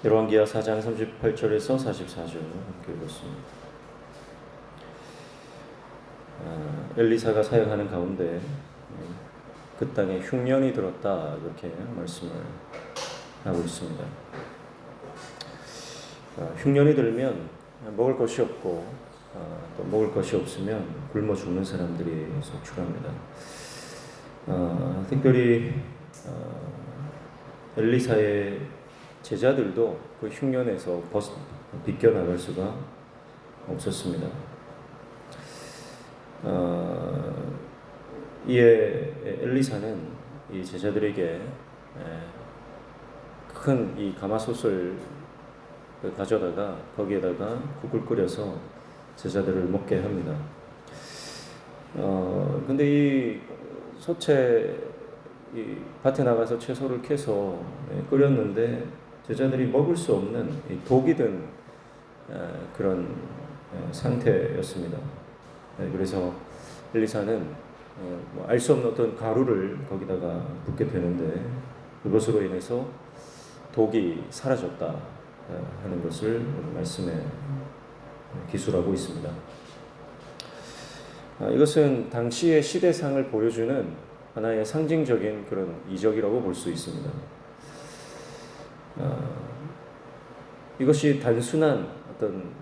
열왕기하 4장 38절에서 44절 함께 읽었습니다. 엘리사가 사역하는 가운데 그 땅에 흉년이 들었다, 이렇게 말씀을 하고 있습니다. 흉년이 들면 먹을 것이 없고 또 먹을 것이 없으면 굶어 죽는 사람들이 속출합니다. 특별히 엘리사의 제자들도 그 흉년에서 비껴나갈 수가 없었습니다. 이에 엘리사는 이 제자들에게 큰 이 가마솥을 가져다가 거기에다가 국을 끓여서 제자들을 먹게 합니다. 근데 이 이 밭에 나가서 채소를 캐서 끓였는데 제자들이 먹을 수 없는 독이 든 그런 상태였습니다. 그래서 엘리사는 알 수 없는 어떤 가루를 거기다가 붓게 되는데 그것으로 인해서 독이 사라졌다 하는 것을 말씀에 기술하고 있습니다. 이것은 당시의 시대상을 보여주는 하나의 상징적인 그런 이적이라고 볼 수 있습니다. 이것이 단순한 어떤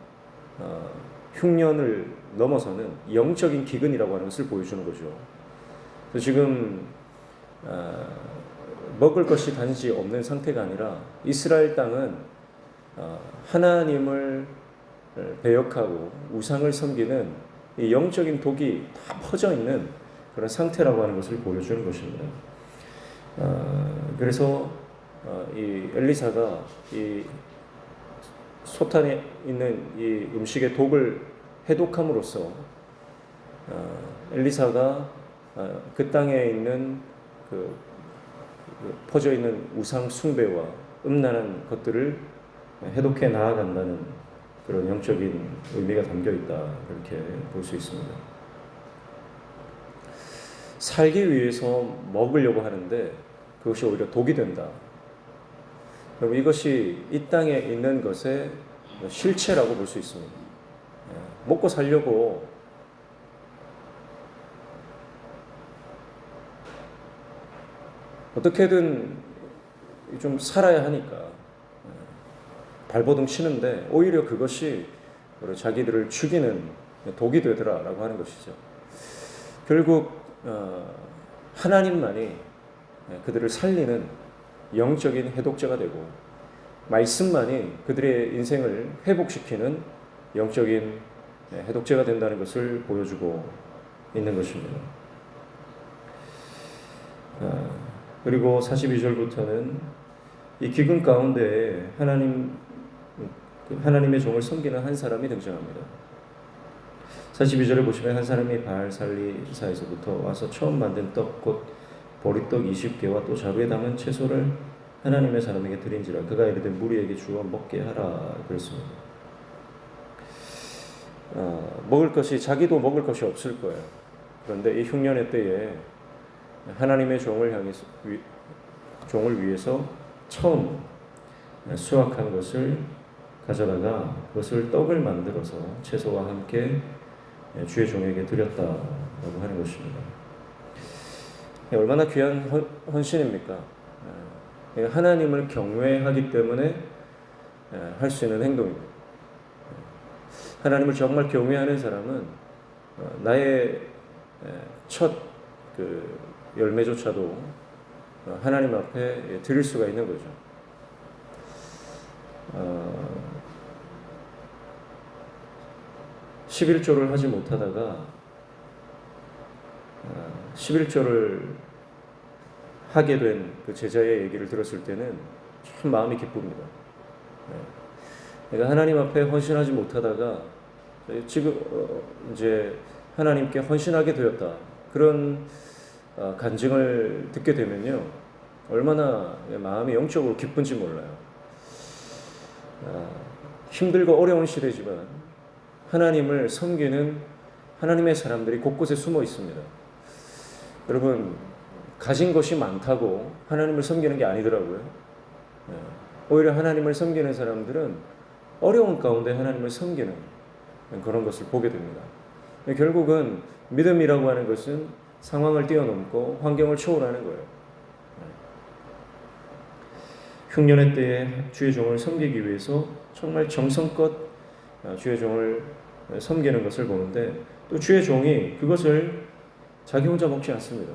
흉년을 넘어서는 영적인 기근이라고 하는 것을 보여주는 거죠. 그래서 지금 먹을 것이 단지 없는 상태가 아니라 이스라엘 땅은 하나님을 배역하고 우상을 섬기는 이 영적인 독이 다 퍼져 있는 그런 상태라고 하는 것을 보여주는 것입니다. 그래서 이 엘리사가 이 솥안에 있는 이 음식의 독을 해독함으로써 엘리사가 그 땅에 있는 그 퍼져 있는 우상 숭배와 음란한 것들을 해독해 나아간다는 그런 영적인 의미가 담겨 있다, 그렇게 볼 수 있습니다. 살기 위해서 먹으려고 하는데 그것이 오히려 독이 된다. 그럼 이것이 이 땅에 있는 것의 실체라고 볼 수 있습니다. 먹고 살려고 어떻게든 좀 살아야 하니까 발버둥 치는데 오히려 그것이 자기들을 죽이는 독이 되더라라고 하는 것이죠. 결국 하나님만이 그들을 살리는 영적인 해독제가 되고 말씀만이 그들의 인생을 회복시키는 영적인 해독제가 된다는 것을 보여주고 있는 것입니다. 그리고 42절부터는 이 기근 가운데 하나님의 종을 섬기는 한 사람이 등장합니다. 42절에 보시면 한 사람이 바알살리사에서부터 와서 처음 만든 떡 곧 보리떡 20개와 또 자루에 담은 채소를 하나님의 사람에게 드린지라 그가 이르되 무리에게 주어 먹게 하라 그랬습니다. 먹을 것이 자기도 먹을 것이 없을 거예요. 그런데 이 흉년의 때에 하나님의 종을 위해서 처음 수확한 것을 가져다가 그것을 떡을 만들어서 채소와 함께 주의 종에게 드렸다라고 하는 것입니다. 얼마나 귀한 헌신입니까? 하나님을 경외하기 때문에 할 수 있는 행동입니다. 하나님을 정말 경외하는 사람은 나의 첫 열매조차도 하나님 앞에 드릴 수가 있는 거죠. 11조를 하지 못하다가 11조를 하게 된 그 제자의 얘기를 들었을 때는 참 마음이 기쁩니다. 내가 하나님 앞에 헌신하지 못하다가 지금 이제 하나님께 헌신하게 되었다, 그런 간증을 듣게 되면요, 얼마나 마음이 영적으로 기쁜지 몰라요. 힘들고 어려운 시대지만 하나님을 섬기는 하나님의 사람들이 곳곳에 숨어 있습니다. 여러분, 가진 것이 많다고 하나님을 섬기는 게 아니더라고요. 오히려 하나님을 섬기는 사람들은 어려운 가운데 하나님을 섬기는 그런 것을 보게 됩니다. 결국은 믿음이라고 하는 것은 상황을 뛰어넘고 환경을 초월하는 거예요. 흉년의 때에 주의 종을 섬기기 위해서 정말 정성껏 주의 종을 섬기는 것을 보는데, 또 주의 종이 그것을 자기 혼자 먹지 않습니다.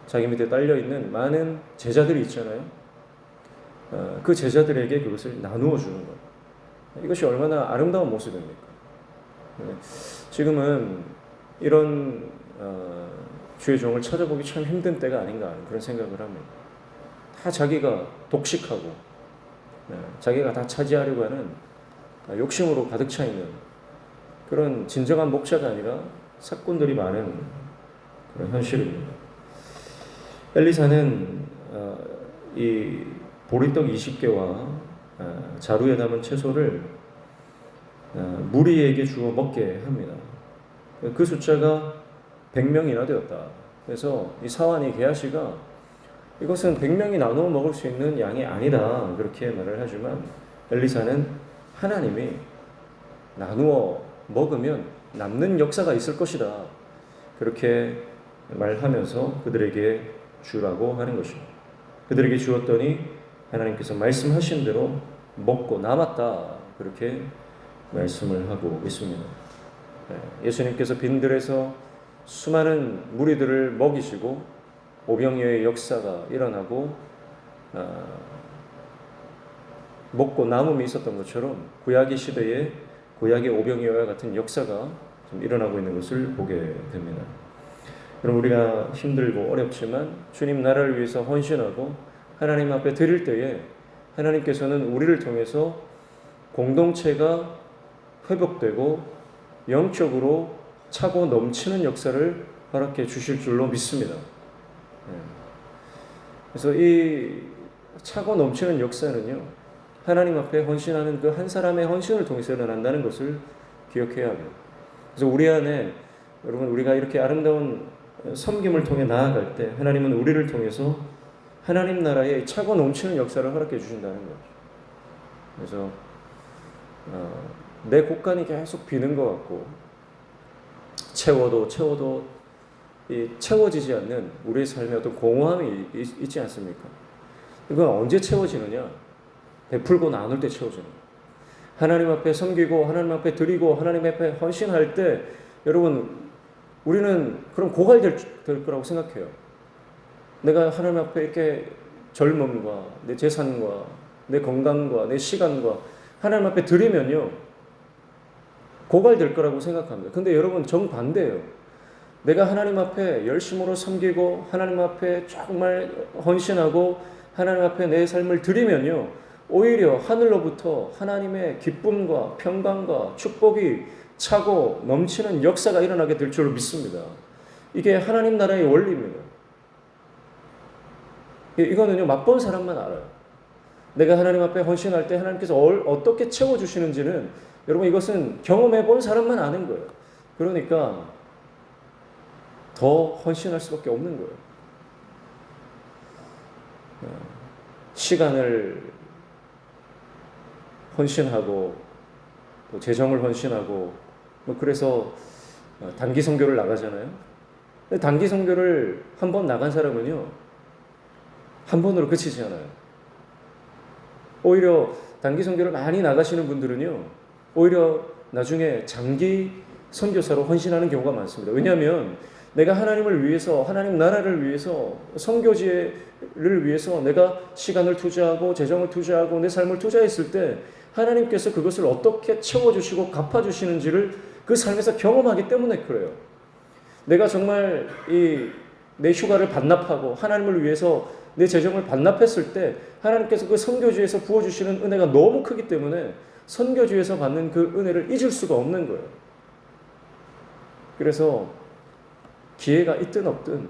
자기 밑에 딸려있는 많은 제자들이 있잖아요. 그 제자들에게 그것을 나누어 주는 것. 이것이 얼마나 아름다운 모습입니까? 지금은 이런 주의 종을 찾아보기 참 힘든 때가 아닌가 하는 그런 생각을 합니다. 다 자기가 독식하고 자기가 다 차지하려고 하는 욕심으로 가득 차 있는 그런 진정한 목자가 아니라 사꾼들이 많은 그런 현실입니다. 엘리사는 이 보리떡 20개와 자루에 담은 채소를 무리에게 주어 먹게 합니다. 그 숫자가 100명이나 되었다. 그래서 이 사환이 게하시가 이것은 100명이 나누어 먹을 수 있는 양이 아니다, 그렇게 말을 하지만 엘리사는 하나님이 나누어 먹으면 남는 역사가 있을 것이다, 그렇게 말하면서 그들에게 주라고 하는 것입니다. 그들에게 주었더니 하나님께서 말씀하신 대로 먹고 남았다, 그렇게 말씀을 하고 있습니다. 예수님께서 빈들에서 수많은 무리들을 먹이시고 오병이어의 역사가 일어나고 먹고 남음이 있었던 것처럼 구약의 시대에 구약의 오병이어와 같은 역사가 좀 일어나고 있는 것을 보게 됩니다. 그럼 우리가 힘들고 어렵지만 주님 나라를 위해서 헌신하고 하나님 앞에 드릴 때에 하나님께서는 우리를 통해서 공동체가 회복되고 영적으로 차고 넘치는 역사를 허락해 주실 줄로 믿습니다. 그래서 이 차고 넘치는 역사는요, 하나님 앞에 헌신하는 그 한 사람의 헌신을 통해서 일어난다는 것을 기억해야 합니다. 그래서 우리 안에, 여러분, 우리가 이렇게 아름다운 섬김을 통해 나아갈 때 하나님은 우리를 통해서 하나님 나라의 차고 넘치는 역사를 허락해 주신다는 거죠. 그래서 내 곳간이 계속 비는 것 같고 채워도 채워지지 않는 우리의 삶에 어떤 공허함이 있지 않습니까? 이건 언제 채워지느냐? 베풀고 나눌 때 채워지는 거예요. 하나님 앞에 섬기고 하나님 앞에 드리고 하나님 앞에 헌신할 때 여러분, 우리는 그럼 고갈될 거라고 생각해요. 내가 하나님 앞에 이렇게 젊음과 내 재산과 내 건강과 내 시간과 하나님 앞에 드리면요, 고갈될 거라고 생각합니다. 근데 여러분, 정반대예요. 내가 하나님 앞에 열심으로 섬기고 하나님 앞에 정말 헌신하고 하나님 앞에 내 삶을 드리면요, 오히려 하늘로부터 하나님의 기쁨과 평강과 축복이 차고 넘치는 역사가 일어나게 될 줄로 믿습니다. 이게 하나님 나라의 원리입니다. 이거는요, 맛본 사람만 알아요. 내가 하나님 앞에 헌신할 때 하나님께서 어떻게 채워주시는지는 여러분, 이것은 경험해 본 사람만 아는 거예요. 그러니까 더 헌신할 수밖에 없는 거예요. 시간을 헌신하고 또 재정을 헌신하고 그래서 단기 선교를 나가잖아요. 단기 선교를 한 번 나간 사람은요, 한 번으로 그치지 않아요. 오히려 단기 선교를 많이 나가시는 분들은요, 오히려 나중에 장기 선교사로 헌신하는 경우가 많습니다. 왜냐하면 내가 하나님을 위해서, 하나님 나라를 위해서, 선교지를 위해서 내가 시간을 투자하고 재정을 투자하고 내 삶을 투자했을 때 하나님께서 그것을 어떻게 채워주시고 갚아주시는지를 그 삶에서 경험하기 때문에 그래요. 내가 정말 내 휴가를 반납하고 하나님을 위해서 내 재정을 반납했을 때 하나님께서 그 선교지에서 부어주시는 은혜가 너무 크기 때문에 선교지에서 받는 그 은혜를 잊을 수가 없는 거예요. 그래서 기회가 있든 없든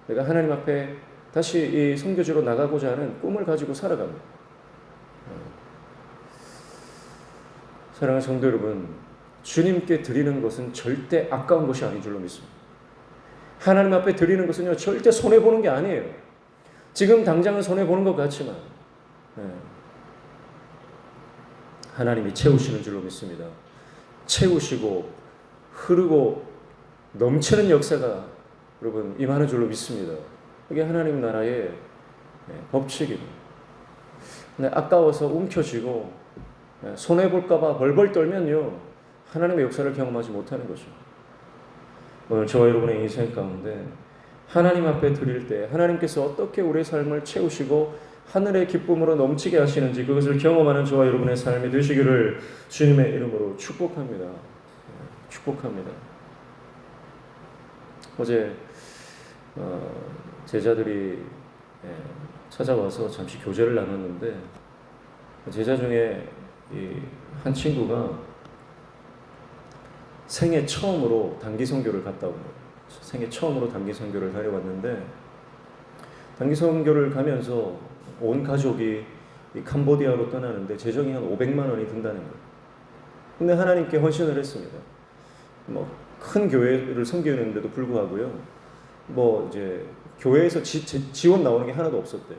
내가 하나님 앞에 다시 이 선교지로 나가고자 하는 꿈을 가지고 살아갑니다. 사랑하는 성도 여러분, 주님께 드리는 것은 절대 아까운 것이 아닌 줄로 믿습니다. 하나님 앞에 드리는 것은요, 절대 손해보는 게 아니에요. 지금 당장은 손해보는 것 같지만 예. 하나님이 채우시는 줄로 믿습니다. 채우시고 흐르고 넘치는 역사가 여러분 임하는 줄로 믿습니다. 이게 하나님 나라의 법칙입니다. 근데 아까워서 움켜쥐고 손해볼까봐 벌벌 떨면요, 하나님의 역사를 경험하지 못하는 거죠. 오늘 저와 여러분의 인생 가운데 하나님 앞에 드릴 때 하나님께서 어떻게 우리의 삶을 채우시고 하늘의 기쁨으로 넘치게 하시는지 그것을 경험하는 저와 여러분의 삶이 되시기를 주님의 이름으로 축복합니다. 축복합니다. 어제 제자들이 찾아와서 잠시 교제를 나눴는데 제자 중에 한 친구가 생애 처음으로 단기 선교를 갔다 온 거예요. 생애 처음으로 단기 선교를 다녀왔는데 단기 선교를 가면서 온 가족이 이 캄보디아로 떠나는데 재정이 한 500만 원이 든다는 거예요. 근데 하나님께 헌신을 했습니다. 큰 교회를 섬기는데도 불구하고요, 이제 교회에서 지원 나오는 게 하나도 없었대요.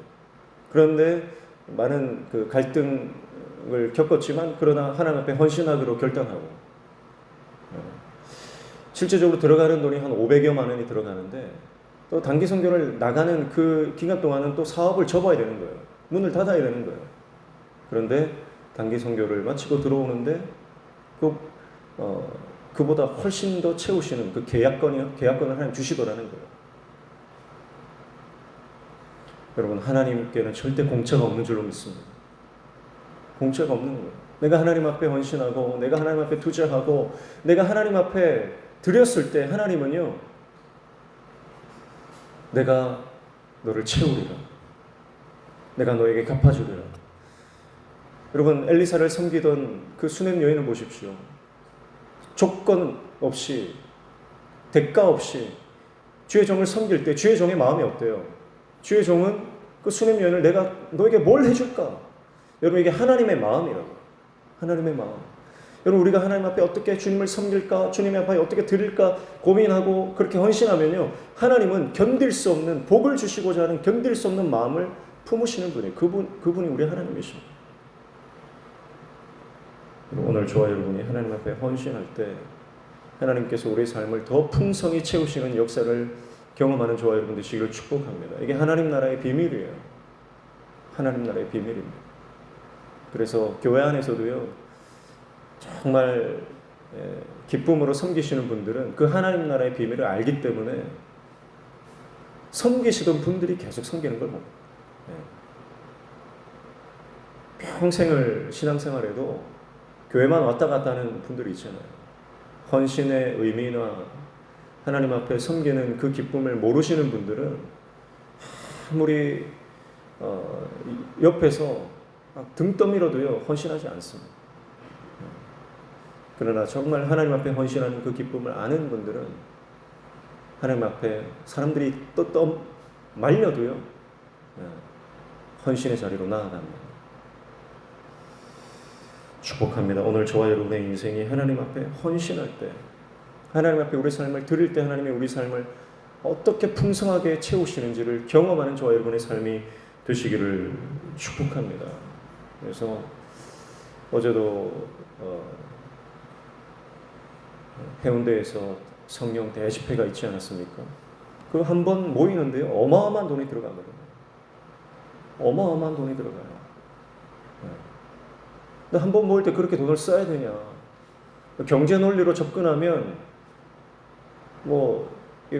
그런데 많은 그 갈등을 겪었지만 그러나 하나님 앞에 헌신하기로 결단하고 실제적으로 들어가는 돈이 한 500여만 원이 들어가는데 또 단기 선교를 나가는 그 기간 동안은 또 사업을 접어야 되는 거예요. 문을 닫아야 되는 거예요. 그런데 단기 선교를 마치고 들어오는데 그보다 훨씬 더 채우시는 그 계약권을 하나님 주시더라는 거예요. 여러분, 하나님께는 절대 공짜가 없는 줄로 믿습니다. 공짜가 없는 거예요. 내가 하나님 앞에 헌신하고 내가 하나님 앞에 투자하고 내가 하나님 앞에 드렸을 때 하나님은요, 내가 너를 채우리라. 내가 너에게 갚아주리라. 여러분, 엘리사를 섬기던 그 수냄 여인을 보십시오. 조건 없이, 대가 없이 주의 종을 섬길 때 주의 종의 마음이 어때요? 주의 종은 그 수냄 여인을 내가 너에게 뭘 해줄까? 여러분, 이게 하나님의 마음이라고. 하나님의 마음. 여러분, 우리가 하나님 앞에 어떻게 주님을 섬길까, 주님 앞에 어떻게 드릴까 고민하고 그렇게 헌신하면요, 하나님은 견딜 수 없는, 복을 주시고자 하는 견딜 수 없는 마음을 품으시는 분이 그분이 우리 하나님이십니다. 오늘 저와 여러분이 하나님 앞에 헌신할 때 하나님께서 우리의 삶을 더 풍성히 채우시는 역사를 경험하는 저와 여러분 되시기를 축복합니다. 이게 하나님 나라의 비밀이에요. 하나님 나라의 비밀입니다. 그래서 교회 안에서도요, 정말 기쁨으로 섬기시는 분들은 그 하나님 나라의 비밀을 알기 때문에 섬기시던 분들이 계속 섬기는 걸 봅니다. 평생을 신앙생활에도 교회만 왔다 갔다 하는 분들이 있잖아요. 헌신의 의미나 하나님 앞에 섬기는 그 기쁨을 모르시는 분들은 아무리 옆에서 등 떠밀어도요, 헌신하지 않습니다. 그러나 정말 하나님 앞에 헌신하는 그 기쁨을 아는 분들은 하나님 앞에 사람들이 또 말려도요, 헌신의 자리로 나아갑니다. 축복합니다. 오늘 저와 여러분의 인생이 하나님 앞에 헌신할 때, 하나님 앞에 우리 삶을 드릴 때 하나님이 우리 삶을 어떻게 풍성하게 채우시는지를 경험하는 저와 여러분의 삶이 되시기를 축복합니다. 그래서 어제도 해운대에서 성령 대집회가 있지 않았습니까? 그 한 번 모이는데요, 어마어마한 돈이 들어가거든요. 어마어마한 돈이 들어가요. 근데 한 번 모일 때 그렇게 돈을 써야 되냐? 경제 논리로 접근하면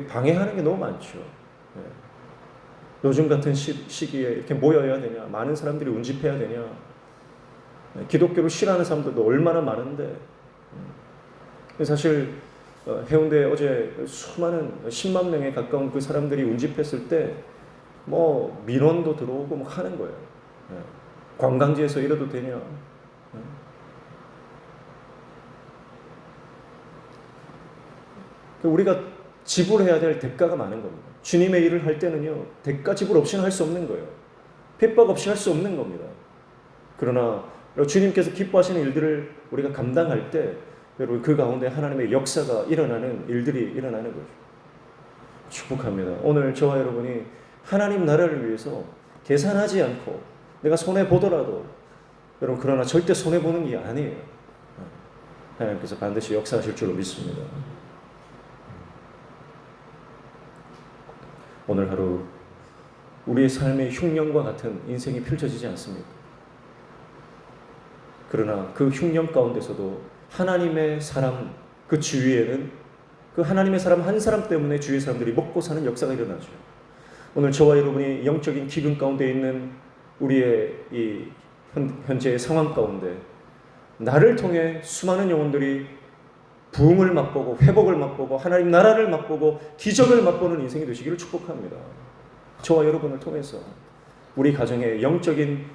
방해하는 게 너무 많죠. 요즘 같은 시기에 이렇게 모여야 되냐? 많은 사람들이 운집해야 되냐? 기독교를 싫어하는 사람들도 얼마나 많은데, 사실 해운대에 어제 수많은 10만 명에 가까운 그 사람들이 운집했을 때 민원도 들어오고 하는 거예요. 관광지에서 이래도 되냐? 우리가 지불해야 될 대가가 많은 겁니다. 주님의 일을 할 때는요, 대가 지불 없이는 할 수 없는 거예요. 핍박 없이 할 수 없는 겁니다. 그러나 주님께서 기뻐하시는 일들을 우리가 감당할 때 여러분, 그 가운데 하나님의 역사가 일어나는 일들이 일어나는 거죠. 축복합니다. 오늘 저와 여러분이 하나님 나라를 위해서 계산하지 않고 내가 손해 보더라도 여러분 그러나 절대 손해 보는 게 아니에요. 하나님께서 반드시 역사하실 줄로 믿습니다. 오늘 하루 우리의 삶의 흉년과 같은 인생이 펼쳐지지 않습니까? 그러나 그 흉년 가운데서도 하나님의 사람 그 주위에는 그 하나님의 사람 한 사람 때문에 주위의 사람들이 먹고 사는 역사가 일어나죠. 오늘 저와 여러분이 영적인 기근 가운데 있는 우리의 이 현재의 상황 가운데 나를 통해 수많은 영혼들이 부흥을 맛보고 회복을 맛보고 하나님 나라를 맛보고 기적을 맛보는 인생이 되시기를 축복합니다. 저와 여러분을 통해서 우리 가정의 영적인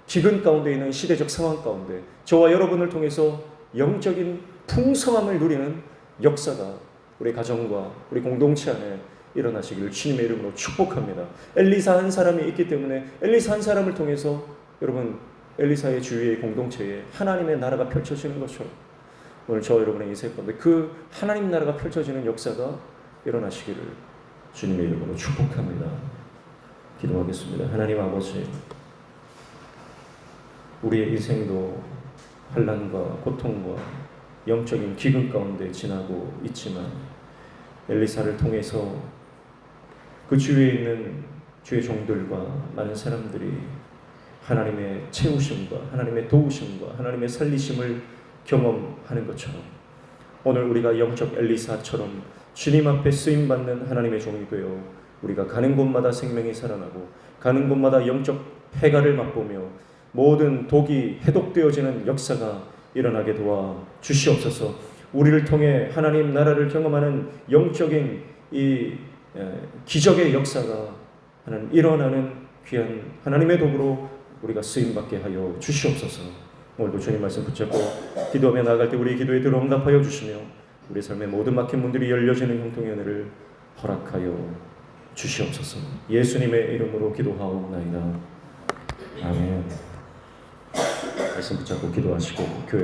기근 가운데 있는 시대적 상황 가운데 저와 여러분을 통해서 영적인 풍성함을 누리는 역사가 우리 가정과 우리 공동체 안에 일어나시기를 주님의 이름으로 축복합니다. 엘리사 한 사람이 있기 때문에 엘리사 한 사람을 통해서 여러분 엘리사의 주위의 공동체에 하나님의 나라가 펼쳐지는 것처럼 오늘 저 여러분의 인생 가운데 그 하나님 나라가 펼쳐지는 역사가 일어나시기를 주님의 이름으로 축복합니다. 기도하겠습니다. 하나님 아버지, 우리의 인생도 환난과 고통과 영적인 기근 가운데 지나고 있지만 엘리사를 통해서 그 주위에 있는 주의 종들과 많은 사람들이 하나님의 채우심과 하나님의 도우심과 하나님의 살리심을 경험하는 것처럼 오늘 우리가 영적 엘리사처럼 주님 앞에 쓰임받는 하나님의 종이 되어 우리가 가는 곳마다 생명이 살아나고 가는 곳마다 영적 해가를 맛보며 모든 독이 해독되어지는 역사가 일어나게 도와 주시옵소서. 우리를 통해 하나님 나라를 경험하는 영적인 이 기적의 역사가 하나님 일어나는 귀한 하나님의 도구로 우리가 쓰임받게 하여 주시옵소서. 오늘도 주님 말씀 붙잡고 기도하며 나아갈 때 우리의 기도에 들어 응답하여 주시며 우리 삶의 모든 막힌 문들이 열려지는 형통의 은혜를 허락하여 주시옵소서. 예수님의 이름으로 기도하옵나이다. 아멘. 말씀 붙잡고 기도하시고 교회